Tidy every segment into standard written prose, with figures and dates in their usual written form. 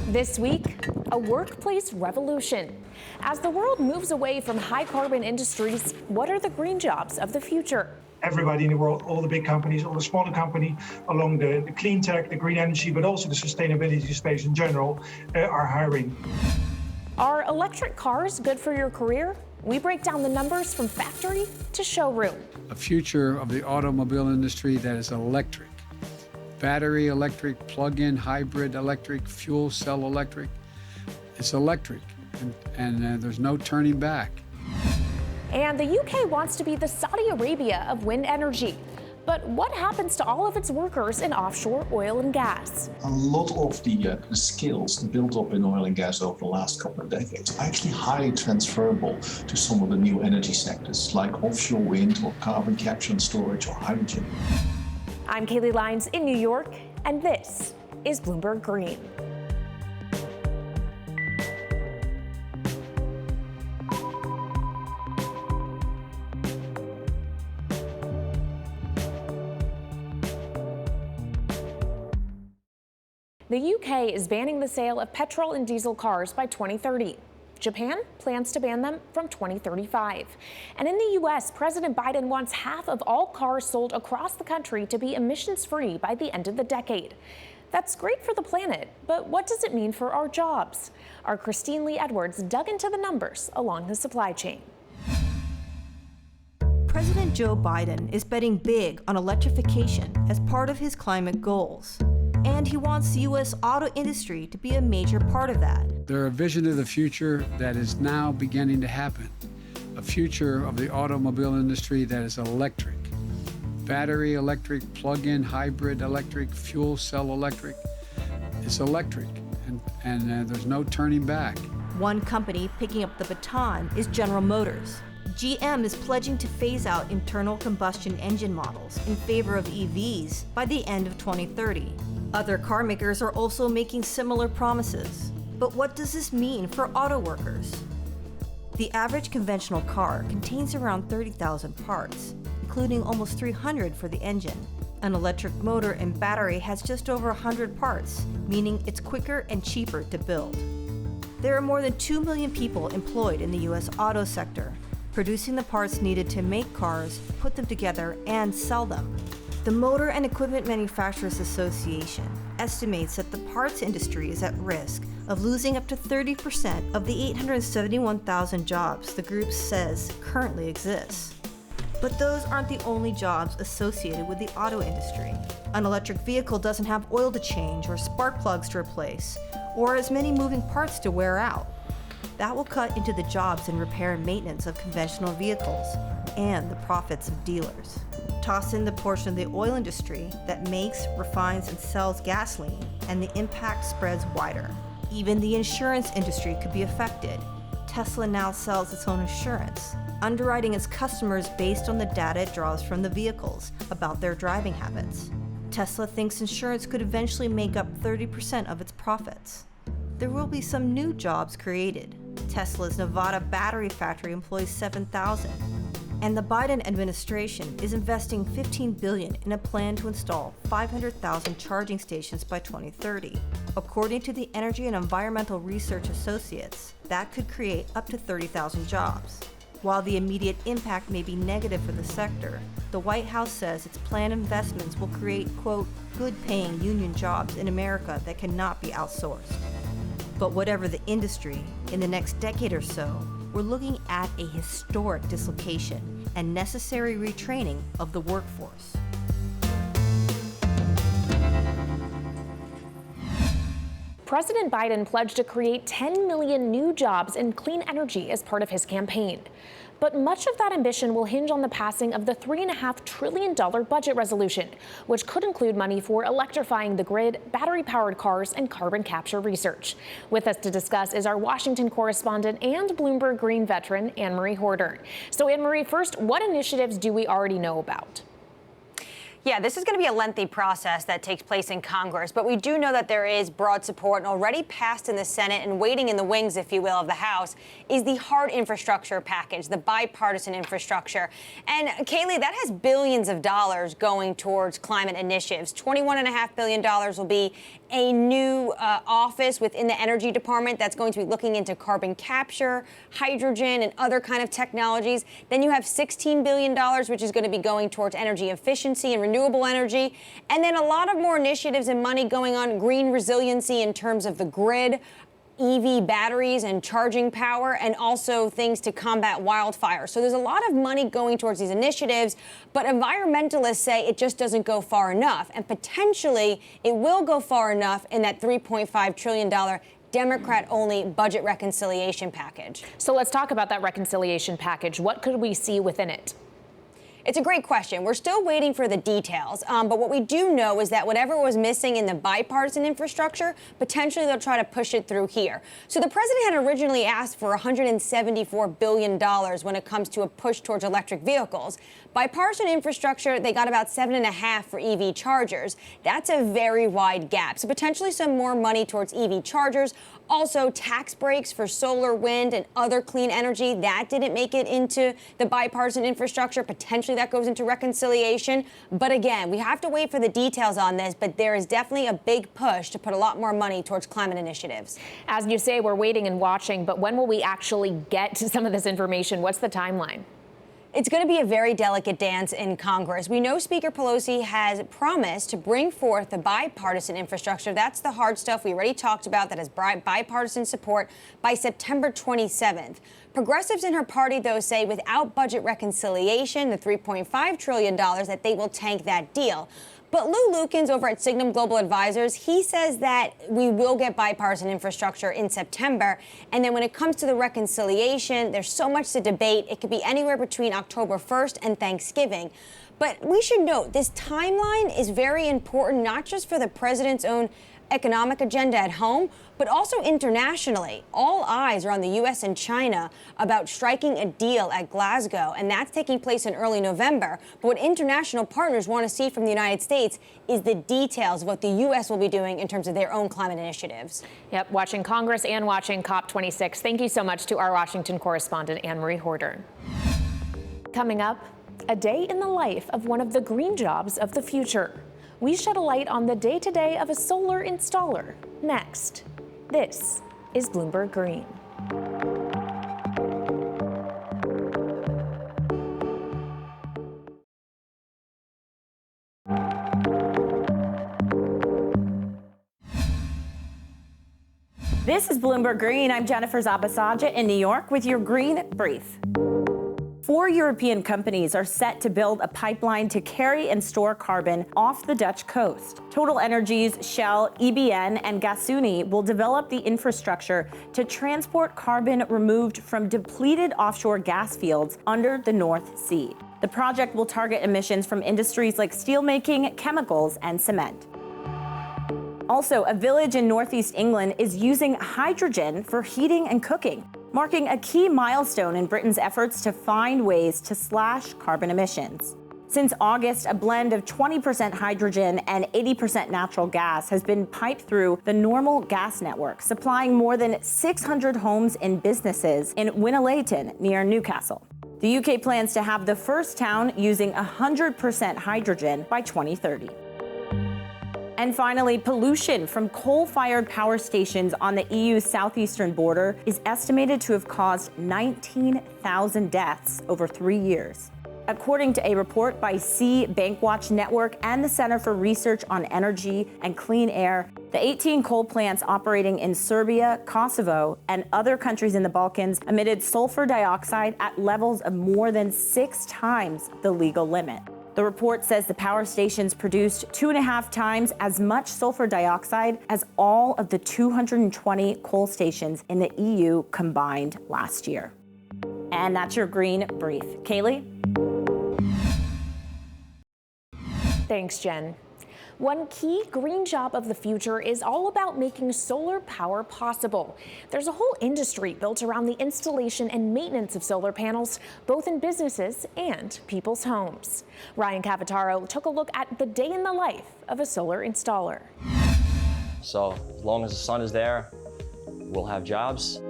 This week, a workplace revolution. As the world moves away from high-carbon industries, what are the green jobs of the future? Everybody in the world, all the big companies, all the smaller companies, along the clean tech, the green energy, but also the sustainability space in general, are hiring. Are electric cars good for your career? We break down the numbers from factory to showroom. A future of the automobile industry that is electric. Battery electric, plug-in hybrid electric, fuel cell electric. It's electric, and there's no turning back. And the UK wants to be the Saudi Arabia of wind energy. But what happens to all of its workers in offshore oil and gas? A lot of the skills built up in oil and gas over the last couple of decades are actually highly transferable to some of the new energy sectors like offshore wind or carbon capture and storage or hydrogen. I'm Kaylee Lyons in New York, and this is Bloomberg Green. The UK is banning the sale of petrol and diesel cars by 2030. Japan plans to ban them from 2035. And in the U.S., President Biden wants half of all cars sold across the country to be emissions-free by the end of the decade. That's great for the planet, but what does it mean for our jobs? Our Christine Lee Edwards dug into the numbers along the supply chain. President Joe Biden is betting big on electrification as part of his climate goals. And he wants the U.S. auto industry to be a major part of that. They're a vision of the future that is now beginning to happen. A future of the automobile industry that is electric. Battery electric, plug-in hybrid electric, fuel cell electric. It's electric, and there's no turning back. One company picking up the baton is General Motors. GM is pledging to phase out internal combustion engine models in favor of EVs by the end of 2030. Other car makers are also making similar promises. But what does this mean for auto workers? The average conventional car contains around 30,000 parts, including almost 300 for the engine. An electric motor and battery has just over 100 parts, meaning it's quicker and cheaper to build. There are more than 2 million people employed in the U.S. auto sector, producing the parts needed to make cars, put them together, and sell them. The Motor and Equipment Manufacturers Association estimates that the parts industry is at risk of losing up to 30% of the 871,000 jobs the group says currently exist. But those aren't the only jobs associated with the auto industry. An electric vehicle doesn't have oil to change or spark plugs to replace, or as many moving parts to wear out. That will cut into the jobs in repair and maintenance of conventional vehicles and the profits of dealers. Toss in the portion of the oil industry that makes, refines, and sells gasoline, and the impact spreads wider. Even the insurance industry could be affected. Tesla now sells its own insurance, underwriting its customers based on the data it draws from the vehicles about their driving habits. Tesla thinks insurance could eventually make up 30% of its profits. There will be some new jobs created. Tesla's Nevada battery factory employs 7,000. And the Biden administration is investing $15 billion in a plan to install 500,000 charging stations by 2030. According to the Energy and Environmental Research Associates, that could create up to 30,000 jobs. While the immediate impact may be negative for the sector, the White House says its planned investments will create, quote, good-paying union jobs in America that cannot be outsourced. But whatever the industry, in the next decade or so, we're looking at a historic dislocation and necessary retraining of the workforce. President Biden pledged to create 10 million new jobs in clean energy as part of his campaign. But much of that ambition will hinge on the passing of the $3.5 trillion budget resolution, which could include money for electrifying the grid, battery-powered cars, and carbon capture research. With us to discuss is our Washington correspondent and Bloomberg Green veteran, Anne Marie Horder. So, Anne Marie, first, what initiatives do we already know about? Yeah, this is going to be a lengthy process that takes place in Congress, but we do know that there is broad support and already passed in the Senate and waiting in the wings, if you will, of the House is the hard infrastructure package, the bipartisan infrastructure. And Kaylee, that has billions of dollars going towards climate initiatives. $21.5 billion will be a new office within the Energy Department that's going to be looking into carbon capture, hydrogen, and other kind of technologies. Then you have $16 billion, which is going to be going towards energy efficiency and renewable energy. And then a lot of more initiatives and money going on green resiliency in terms of the grid, EV batteries and charging power, and also things to combat wildfire. So there's a lot of money going towards these initiatives, but environmentalists say it just doesn't go far enough. And potentially it will go far enough in that $3.5 trillion Democrat-only budget reconciliation package. So let's talk about that reconciliation package. What could we see within it? It's a great question. We're still waiting for the details. But what we do know is that whatever was missing in the bipartisan infrastructure, potentially they'll try to push it through here. So the president had originally asked for $174 billion when it comes to a push towards electric vehicles. Bipartisan infrastructure, they got about $7.5 for EV chargers. That's a very wide gap. So potentially some more money towards EV chargers. Also, tax breaks for solar, wind, and other clean energy. That didn't make it into the bipartisan infrastructure. Potentially that goes into reconciliation. But again, we have to wait for the details on this. But there is definitely a big push to put a lot more money towards climate initiatives. As you say, we're waiting and watching. But when will we actually get to some of this information? What's the timeline? It's going to be a very delicate dance in Congress. We know Speaker Pelosi has promised to bring forth the bipartisan infrastructure. That's the hard stuff we already talked about that has bipartisan support by September 27th. Progressives in her party, though, say without budget reconciliation, the $3.5 trillion, that they will tank that deal. But Lou Lukens over at Signum Global Advisors, he says that we will get bipartisan infrastructure in September. And then when it comes to the reconciliation, there's so much to debate. It could be anywhere between October 1st and Thanksgiving. But we should note this timeline is very important, not just for the president's own economic agenda at home, but also internationally. All eyes are on the U.S. and China about striking a deal at Glasgow, and that's taking place in early November. But what international partners want to see from the United States is the details of what the U.S. will be doing in terms of their own climate initiatives. Yep, watching Congress and watching COP26. Thank you so much to our Washington correspondent, Anne-Marie Horder. Coming up, a day in the life of one of the green jobs of the future. We shed a light on the day-to-day of a solar installer. Next, this is Bloomberg Green. This is Bloomberg Green. I'm Jennifer Zabasaja in New York with your Green Brief. 4 European companies are set to build a pipeline to carry and store carbon off the Dutch coast. Total Energies, Shell, EBN, and Gasunie will develop the infrastructure to transport carbon removed from depleted offshore gas fields under the North Sea. The project will target emissions from industries like steelmaking, chemicals, and cement. Also, a village in northeast England is using hydrogen for heating and cooking, marking a key milestone in Britain's efforts to find ways to slash carbon emissions. Since August, a blend of 20% hydrogen and 80% natural gas has been piped through the normal gas network, supplying more than 600 homes and businesses in Winnalayton near Newcastle. The UK plans to have the first town using 100% hydrogen by 2030. And finally, pollution from coal-fired power stations on the EU's southeastern border is estimated to have caused 19,000 deaths over 3 years. According to a report by Sea Bankwatch Network and the Center for Research on Energy and Clean Air, the 18 coal plants operating in Serbia, Kosovo, and other countries in the Balkans emitted sulfur dioxide at levels of more than 6 times the legal limit. The report says the power stations produced 2.5 times as much sulfur dioxide as all of the 220 coal stations in the EU combined last year. And that's your Green Brief. Kaylee? Thanks, Jen. One key green job of the future is all about making solar power possible. There's a whole industry built around the installation and maintenance of solar panels, both in businesses and people's homes. Ryan Cavataro took a look at the day in the life of a solar installer. So as long as the sun is there, we'll have jobs.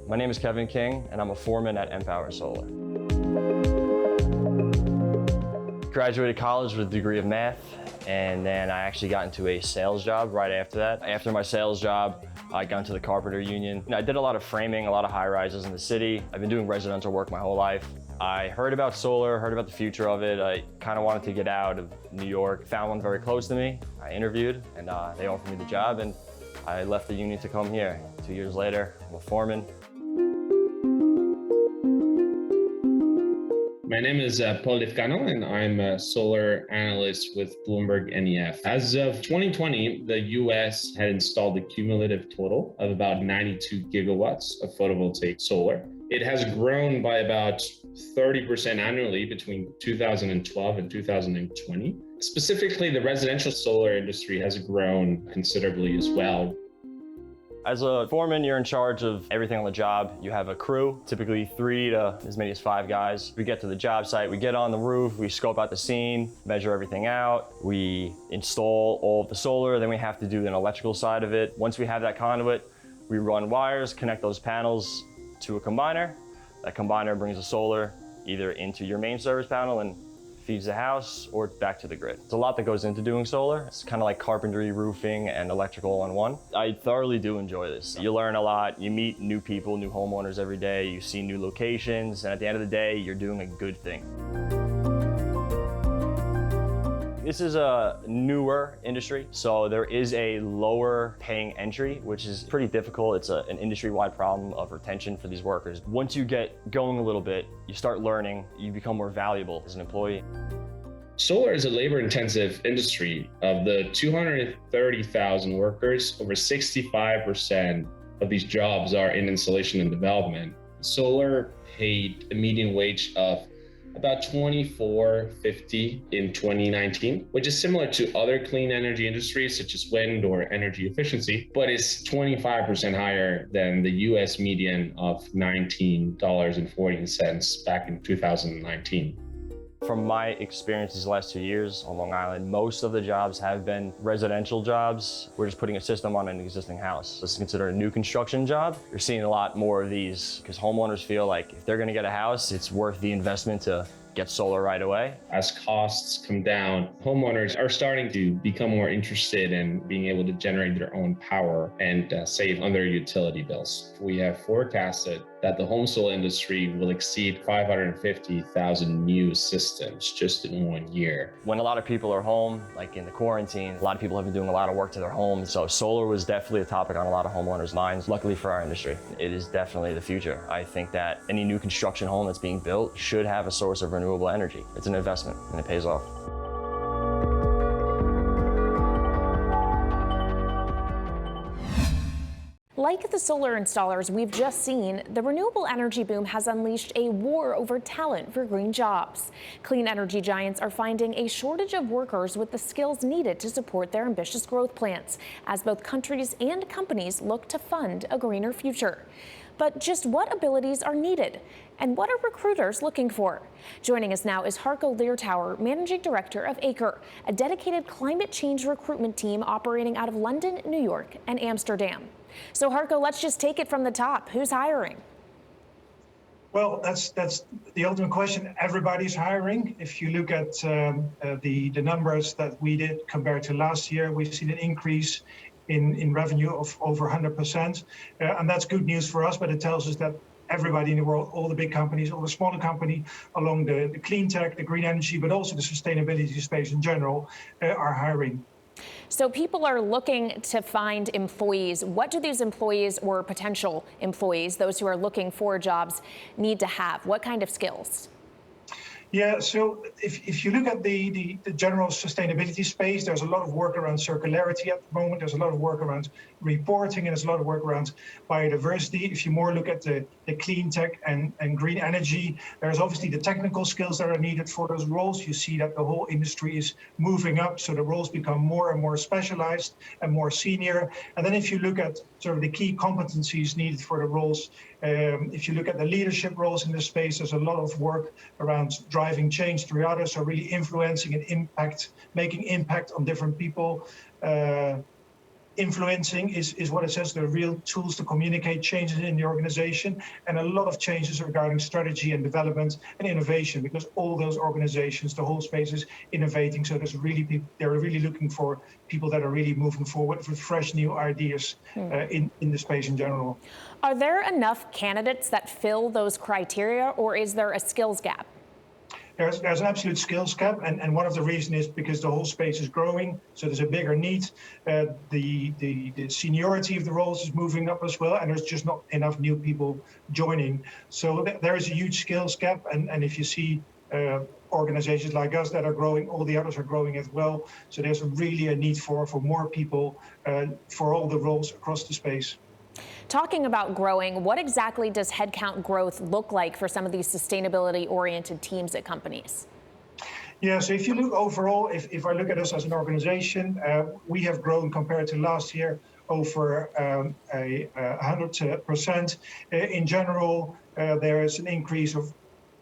My name is Kevin King, and I'm a foreman at Empower Solar. Graduated college with a degree of math, and then I actually got into a sales job right after that. After my sales job, I got into the carpenter union. I did a lot of framing, a lot of high rises in the city. I've been doing residential work my whole life. I heard about solar, heard about the future of it. I kind of wanted to get out of New York, found one very close to me. I interviewed, and they offered me the job, and I left the union to come here. 2 years later, I'm a foreman. My name is Paul Lefcano, and I'm a solar analyst with Bloomberg NEF. As of 2020, the US had installed a cumulative total of about 92 gigawatts of photovoltaic solar. It has grown by about 30% annually between 2012 and 2020. Specifically, the residential solar industry has grown considerably as well. As a foreman, you're in charge of everything on the job. You have a crew, typically 3 to as many as 5 guys. We get to the job site, we get on the roof, we scope out the scene, measure everything out, we install all of the solar, then we have to do an electrical side of it. Once we have that conduit, we run wires, connect those panels to a combiner. That combiner brings the solar either into your main service panel and feeds the house or back to the grid. It's a lot that goes into doing solar. It's kind of like carpentry, roofing, and electrical all in one. I thoroughly do enjoy this. You learn a lot, you meet new people, new homeowners every day, you see new locations, and at the end of the day, you're doing a good thing. This is a newer industry, so there is a lower paying entry, which is pretty difficult. It's an industry-wide problem of retention for these workers. Once you get going a little bit, you start learning, you become more valuable as an employee. Solar is a labor-intensive industry. Of the 230,000 workers, over 65% of these jobs are in installation and development. Solar paid a median wage of about $24.50 in 2019, which is similar to other clean energy industries such as wind or energy efficiency, but is 25% higher than the US median of $19.40 back in 2019. From my experience these last 2 years on Long Island, most of the jobs have been residential jobs. We're just putting a system on an existing house. This is considered a new construction job. You're seeing a lot more of these because homeowners feel like if they're gonna get a house, it's worth the investment to get solar right away. As costs come down, homeowners are starting to become more interested in being able to generate their own power and save on their utility bills. We have forecasted that the home solar industry will exceed 550,000 new systems just in 1 year. When a lot of people are home, like in the quarantine, a lot of people have been doing a lot of work to their homes. So solar was definitely a topic on a lot of homeowners' minds. Luckily for our industry, it is definitely the future. I think that any new construction home that's being built should have a source of renewable energy. It's an investment and it pays off. Like the solar installers we've just seen, the renewable energy boom has unleashed a war over talent for green jobs. Clean energy giants are finding a shortage of workers with the skills needed to support their ambitious growth plans, as both countries and companies look to fund a greener future. But just what abilities are needed? And what are recruiters looking for? Joining us now is Harco Leartower, Managing Director of Acre, a dedicated climate change recruitment team operating out of London, New York, and Amsterdam. So Harco, let's just take it from the top. Who's hiring? Well, that's the ultimate question. Everybody's hiring. If you look at the numbers that we did compared to last year, we've seen an increase in revenue of over 100%. And that's good news for us, but it tells us that everybody in the world, all the big companies, all the smaller companies along the clean tech, the green energy, but also the sustainability space in general, are hiring. So people are looking to find employees. What do these employees or potential employees, those who are looking for jobs, need to have? What kind of skills? Yeah, so if you look at the general sustainability space, there's a lot of work around circularity at the moment. There's a lot of work around reporting, and there's a lot of work around biodiversity. If you more look at the clean tech and green energy, there's obviously the technical skills that are needed for those roles. You see that the whole industry is moving up, so the roles become more and more specialized and more senior. And then if you look at sort of the key competencies needed for the roles, if you look at the leadership roles in this space, there's a lot of work around driving change through others, so really influencing and making impact on different people. Influencing is what it says, the real tools to communicate changes in the organization, and a lot of changes regarding strategy and development and innovation, because all those organizations, the whole space is innovating. So they're really looking for people that are really moving forward with fresh new ideas in the space in general. Are there enough candidates that fill those criteria, or is there a skills gap? There's an absolute skills gap, and one of the reasons is because the whole space is growing, so there's a bigger need. The seniority of the roles is moving up as well, and there's just not enough new people joining. So there is a huge skills gap, and if you see organizations like us that are growing, all the others are growing as well. So there's really a need for more people for all the roles across the space. Talking about growing, what exactly does headcount growth look like for some of these sustainability-oriented teams at companies? Yeah, so if you look overall, if I look at us as an organization, we have grown compared to last year over 100%. In general, there is an increase of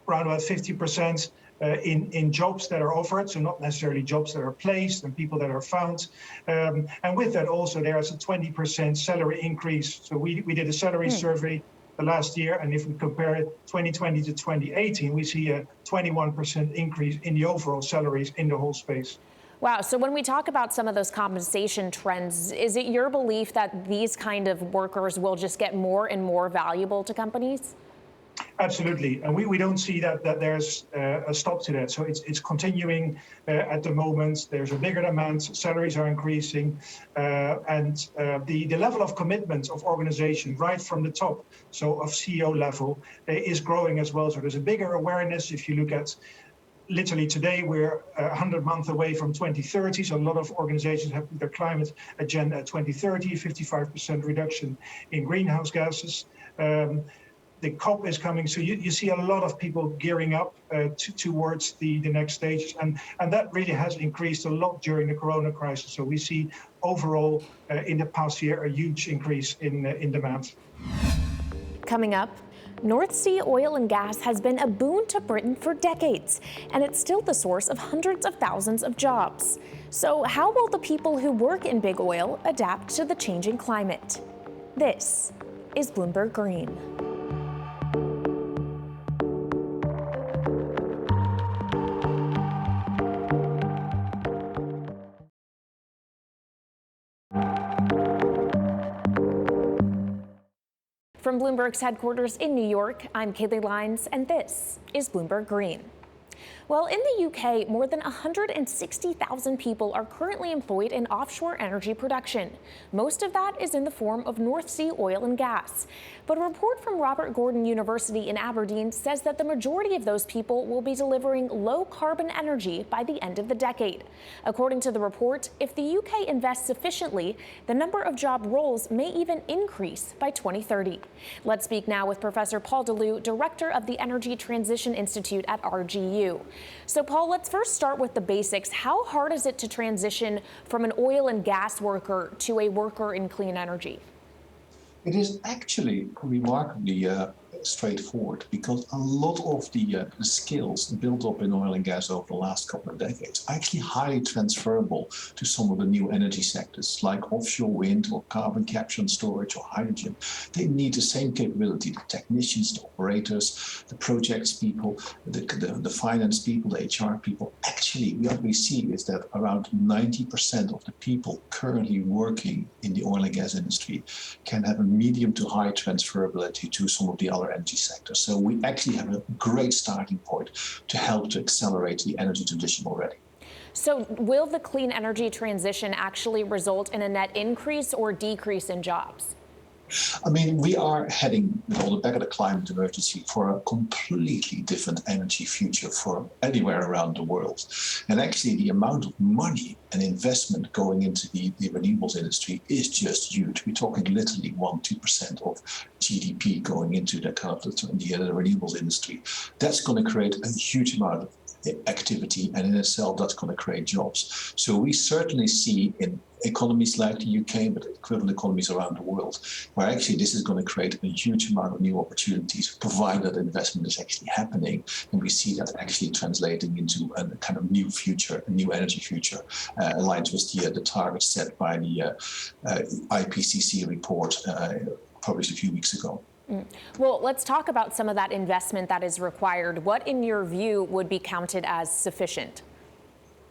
around about 50%. In jobs that are offered, so not necessarily jobs that are placed and people that are found. And with that also, there is a 20% salary increase. So we did a salary survey the last year, and if we compare it 2020 to 2018, we see a 21% increase in the overall salaries in the whole space. Wow, so when we talk about some of those compensation trends, is it your belief that these kind of workers will just get more and more valuable to companies? Absolutely, and we don't see that there's a stop to that. So it's continuing at the moment. There's a bigger demand, salaries are increasing, and the level of commitment of organization right from the top, so of CEO level, is growing as well. So there's a bigger awareness. If you look at literally today, we're 100 months away from 2030. So a lot of organizations have their climate agenda at 2030, 55% reduction in greenhouse gases. The COP is coming, so you see a lot of people gearing up towards the next stages, and that really has increased a lot during the Corona crisis. So we see overall in the past year a huge increase in demand. Coming up, North Sea oil and gas has been a boon to Britain for decades, and it's still the source of hundreds of thousands of jobs. So how will the people who work in big oil adapt to the changing climate? This is Bloomberg Green. From Bloomberg's headquarters in New York, I'm Kaylee Lines, and this is Bloomberg Green. Well, in the UK, more than 160,000 people are currently employed in offshore energy production. Most of that is in the form of North Sea oil and gas. But a report from Robert Gordon University in Aberdeen says that the majority of those people will be delivering low-carbon energy by the end of the decade. According to the report, if the UK invests sufficiently, the number of job roles may even increase by 2030. Let's speak now with Professor Paul DeLue, Director of the Energy Transition Institute at RGU. So, Paul, let's first start with the basics. How hard is it to transition from an oil and gas worker to a worker in clean energy? It is actually remarkably straightforward, because a lot of the skills built up in oil and gas over the last couple of decades are actually highly transferable to some of the new energy sectors like offshore wind or carbon capture and storage or hydrogen. They need the same capability, the technicians, the operators, the projects people, the finance people, the HR people. Actually, what we see is that around 90% of the people currently working in the oil and gas industry can have a medium to high transferability to some of the other energy sector. So we actually have a great starting point to help to accelerate the energy transition already. So will the clean energy transition actually result in a net increase or decrease in jobs? I mean, we are heading on the back of the climate emergency for a completely different energy future for anywhere around the world. And actually, the amount of money and investment going into the renewables industry is just huge. We're talking literally 1-2% of GDP going into the kind of the renewables industry. That's going to create a huge amount of activity, and in itself, that's going to create jobs. So we certainly see in economies like the UK, but equivalent economies around the world, where actually this is going to create a huge amount of new opportunities, provided investment is actually happening. And we see that actually translating into a kind of new future, a new energy future, aligned with the targets set by the IPCC report published a few weeks ago. Well, let's talk about some of that investment that is required. What, in your view, would be counted as sufficient?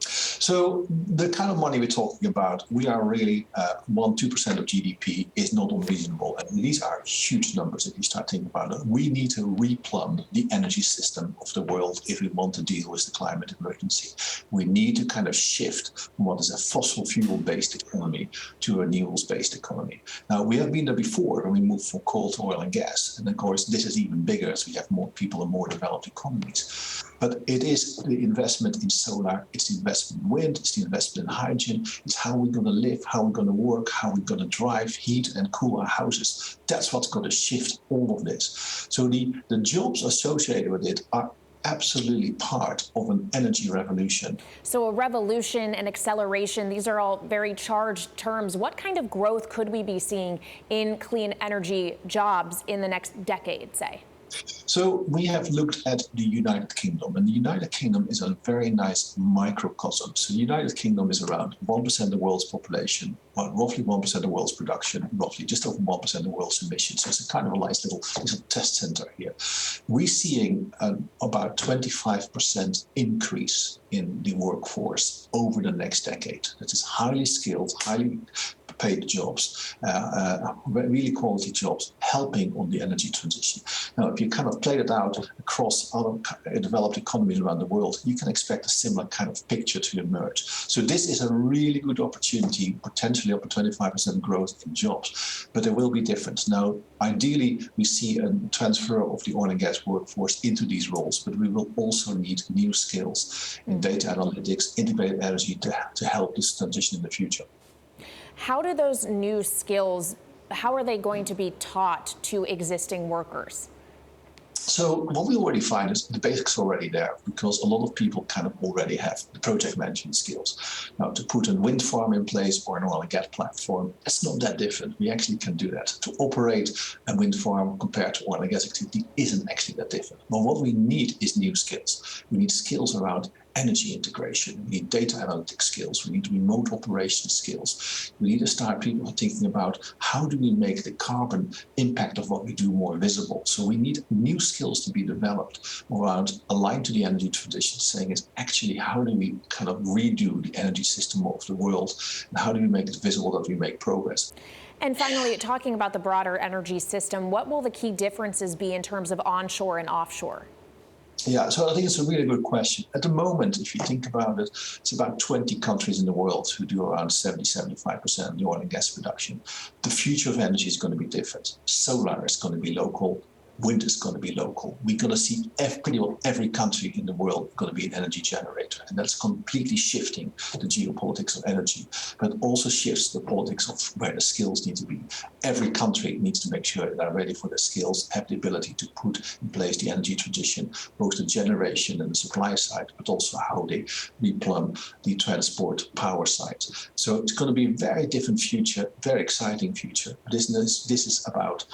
So the kind of money we're talking about, we are really 1-2% of GDP is not unreasonable. And these are huge numbers if you start thinking about it. We need to replumb the energy system of the world if we want to deal with the climate emergency. We need to kind of shift from what is a fossil fuel-based economy to a renewables-based economy. Now, we have been there before when we moved from coal to oil and gas. And of course, this is even bigger as we have more people in more developed economies. But it is the investment in solar, it's the investment in wind, it's the investment in hydrogen, it's how we're going to live, how we're going to work, how we're going to drive, heat and cool our houses. That's what's going to shift all of this. So the jobs associated with it are absolutely part of an energy revolution. So a revolution and acceleration, these are all very charged terms. What kind of growth could we be seeing in clean energy jobs in the next decade, say? So we have looked at the United Kingdom, and the United Kingdom is a very nice microcosm. So the United Kingdom is around 1% of the world's population, roughly 1% of the world's production, roughly just over 1% of the world's emissions. So it's a kind of a nice little test center here. We're seeing about 25% increase in the workforce over the next decade. That is highly skilled, highly paid jobs, really quality jobs, helping on the energy transition. Now, if you kind of play it out across other developed economies around the world, you can expect a similar kind of picture to emerge. So this is a really good opportunity, potentially up to 25% growth in jobs, but there will be difference. Now, ideally, we see a transfer of the oil and gas workforce into these roles, but we will also need new skills in data analytics, integrated energy to help this transition in the future. How do those new skills, how are they going to be taught to existing workers? So what we already find is the basics are already there, because a lot of people kind of already have the project management skills. Now, to put a wind farm in place or an oil and gas platform, it's not that different. We actually can do that. To operate a wind farm compared to oil and gas activity isn't actually that different. But what we need is new skills. We need skills around energy integration. We need data analytics skills. We need remote operation skills. We need to start people thinking about how do we make the carbon impact of what we do more visible. So we need new skills to be developed around aligned to the energy transition, saying is actually how do we kind of redo the energy system of the world, and how do we make it visible that we make progress. And finally, talking about the broader energy system, what will the key differences be in terms of onshore and offshore? Yeah, so I think it's a really good question. At the moment, if you think about it, it's about 20 countries in the world who do around 70-75% of the oil and gas production. The future of energy is going to be different. Solar is going to be local. Wind is going to be local. We're going to see pretty well every country in the world going to be an energy generator. And that's completely shifting the geopolitics of energy, but also shifts the politics of where the skills need to be. Every country needs to make sure that they're ready for the skills, have the ability to put in place the energy transition, both the generation and the supply side, but also how they replumb the transport power side. So it's going to be a very different future, very exciting future. This is about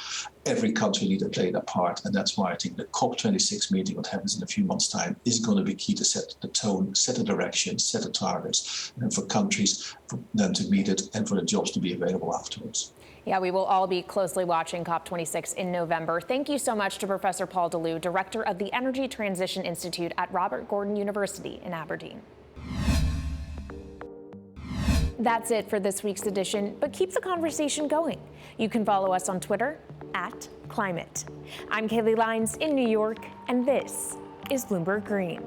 every country needs to play their part, and that's why I think the COP26 meeting, what happens in a few months' time, is going to be key to set the tone, set the direction, set the targets, and for countries for them to meet it and for the jobs to be available afterwards. Yeah, we will all be closely watching COP26 in November. Thank you so much to Professor Paul DeLue, Director of the Energy Transition Institute at Robert Gordon University in Aberdeen. That's it for this week's edition, but keep the conversation going. You can follow us on Twitter @Climate. I'm Kaylee Lines in New York, and this is Bloomberg Green.